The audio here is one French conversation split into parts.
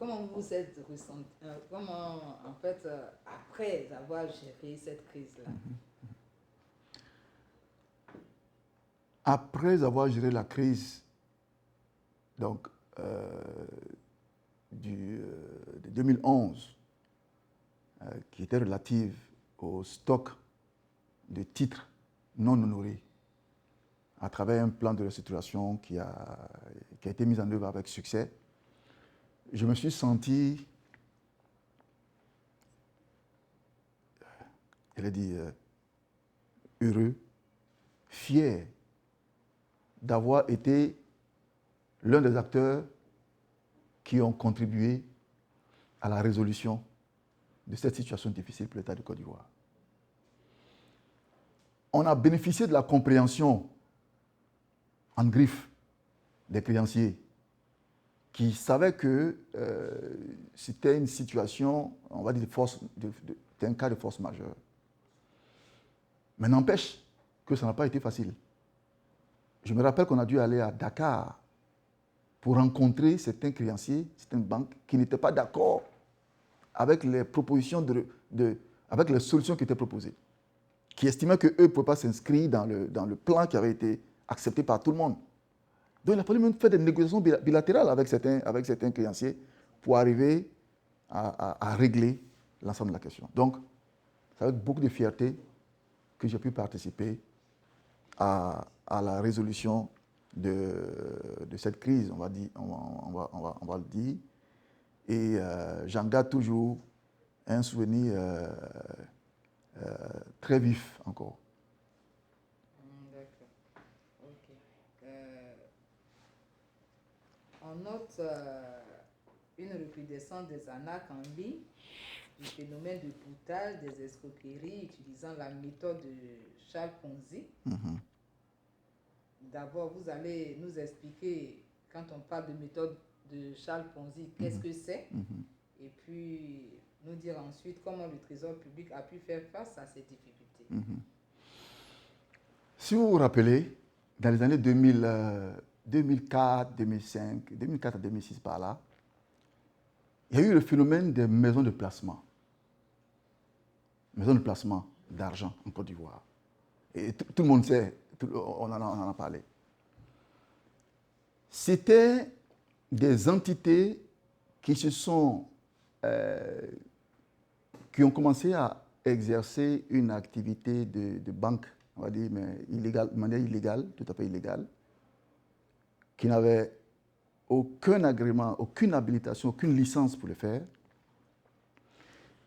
comment vous êtes ressenti, comment, en fait, après avoir géré cette crise-là? Après avoir géré la crise, donc, de 2011, qui était relative au stock de titres non honorés, à travers un plan de restructuration qui a été mis en œuvre avec succès, je me suis senti, heureux, fier d'avoir été l'un des acteurs qui ont contribué à la résolution de cette situation difficile pour l'État de Côte d'Ivoire. On a bénéficié de la compréhension en griffe des créanciers qui savaient que c'était une situation, on va dire, un cas de force majeure. Mais n'empêche que ça n'a pas été facile. Je me rappelle qu'on a dû aller à Dakar pour rencontrer certains créanciers, certaines banques qui n'étaient pas d'accord avec les propositions, avec les solutions qui étaient proposées, qui estimaient qu'eux ne pouvaient pas s'inscrire dans le plan qui avait été accepté par tout le monde. Donc il a fallu même faire des négociations bilatérales avec certains créanciers pour arriver à régler l'ensemble de la question. Donc, c'est avec beaucoup de fierté que j'ai pu participer à la résolution de cette crise, on va le dire. Et j'en garde toujours un souvenir très vif encore. D'accord. Ok. On note une recrudescence des arnaques en ligne, du phénomène de boutage, des escroqueries utilisant la méthode de Charles Ponzi. D'abord, vous allez nous expliquer, quand on parle de méthode de Charles Ponzi, qu'est-ce que c'est, et puis nous dire ensuite comment le Trésor public a pu faire face à ces difficultés. Si vous vous rappelez, dans les années 2004, 2005, 2004 à 2006 par là, il y a eu le phénomène des maisons de placement. Maisons de placement d'argent en Côte d'Ivoire. Et tout le monde sait, on en a parlé. C'était des entités qui qui ont commencé à exercer une activité de banque, on va dire, mais de manière illégale, tout à fait illégale, qui n'avaient aucun agrément, aucune habilitation, aucune licence pour le faire,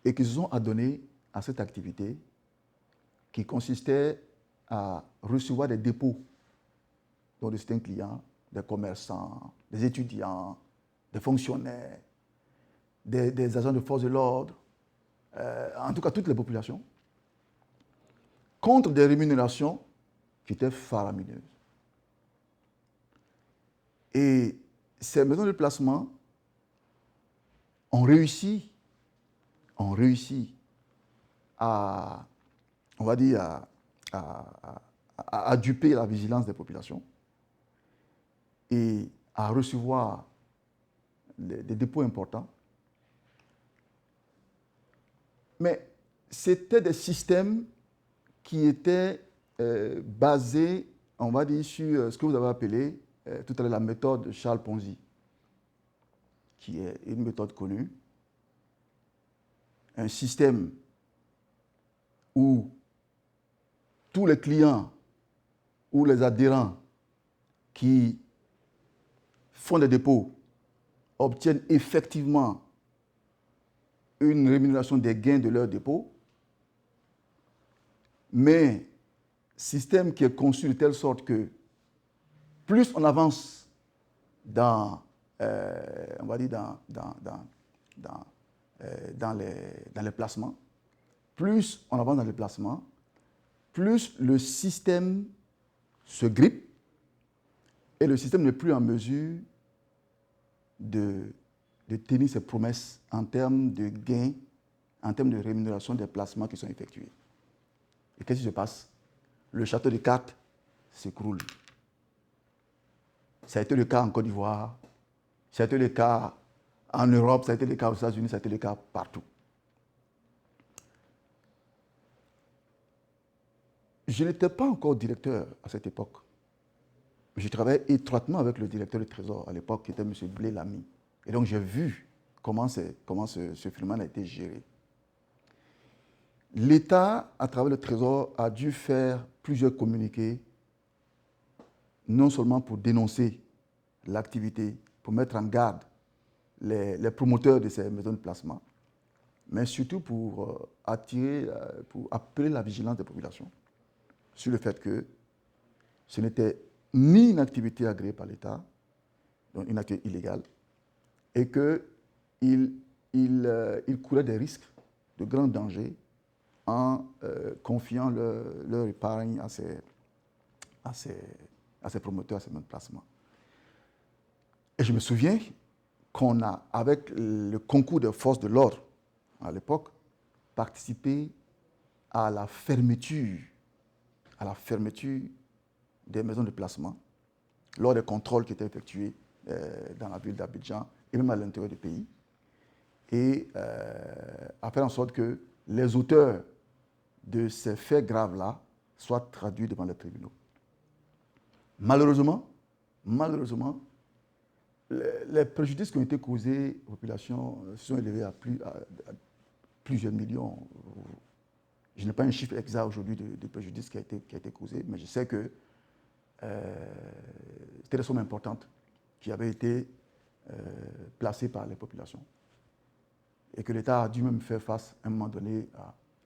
et qui se sont adonnés à cette activité qui consistait à recevoir des dépôts dont de certains clients, des commerçants, des étudiants, des fonctionnaires, des agents de force de l'ordre, en tout cas toutes les populations, contre des rémunérations qui étaient faramineuses. Et ces maisons de placement ont réussi à, on va dire, à duper la vigilance des populations et à recevoir des dépôts importants. Mais c'était des systèmes qui étaient basés, on va dire, sur ce que vous avez appelé tout à l'heure la méthode de Charles Ponzi, qui est une méthode connue, un système où tous les clients ou les adhérents qui font des dépôts obtiennent effectivement une rémunération des gains de leurs dépôts, mais système qui est conçu de telle sorte que plus on avance on va dire dans les placements, plus on avance dans les placements, plus le système se grippe et le système n'est plus en mesure de tenir ses promesses en termes de gains, en termes de rémunération des placements qui sont effectués. Et qu'est-ce qui se passe? Le château de cartes s'écroule. Ça a été le cas en Côte d'Ivoire, ça a été le cas en Europe, ça a été le cas aux États-Unis, ça a été le cas partout. Je n'étais pas encore directeur à cette époque. Je travaillais étroitement avec le directeur du Trésor à l'époque, qui était M. Blé Lamy. Et donc j'ai vu comment ce phénomène a été géré. L'État, à travers le Trésor, a dû faire plusieurs communiqués, non seulement pour dénoncer l'activité, pour mettre en garde les promoteurs de ces maisons de placement, mais surtout pour pour appeler la vigilance des populations sur le fait que ce n'était ni une activité agréée par l'État, donc une activité illégale, et qu'ils couraient des risques de grands dangers en confiant leur épargne à ces promoteurs, à ces maisons de placement. Et je me souviens qu'on a, avec le concours des forces de l'ordre à l'époque, participé à la fermeture des maisons de placement lors des contrôles qui étaient effectués dans la ville d'Abidjan et même à l'intérieur du pays, et à faire en sorte que les auteurs de ces faits graves-là soient traduits devant les tribunaux. Malheureusement, les préjudices qui ont été causés aux populations se sont élevés à plusieurs millions. Je n'ai pas un chiffre exact aujourd'hui de préjudice qui a été causé, mais je sais que c'était des sommes importantes qui avaient été placées par les populations. Et que l'État a dû même faire face, à un moment donné,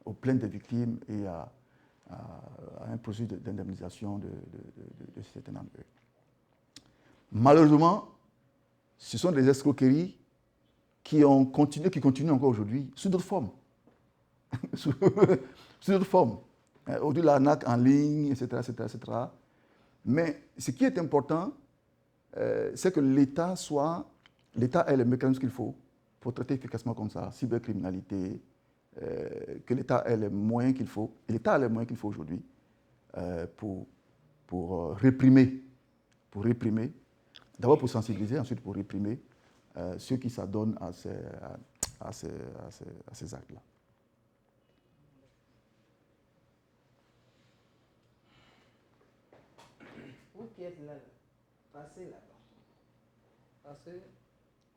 aux plaintes des victimes et à un processus d'indemnisation de certains d'entre eux. Malheureusement, ce sont des escroqueries qui continuent encore aujourd'hui, sous d'autres formes. sous d'autres formes. Aujourd'hui, l'arnaque en ligne, etc., etc. Mais ce qui est important, c'est que l'État ait les mécanismes qu'il faut pour traiter efficacement comme ça, cybercriminalité, que l'État ait les moyens qu'il faut. Et l'État a les moyens qu'il faut aujourd'hui pour réprimer. D'abord pour sensibiliser, ensuite pour réprimer ceux qui s'adonnent à ces actes-là. Vous qui êtes là, passez là-bas. Parce que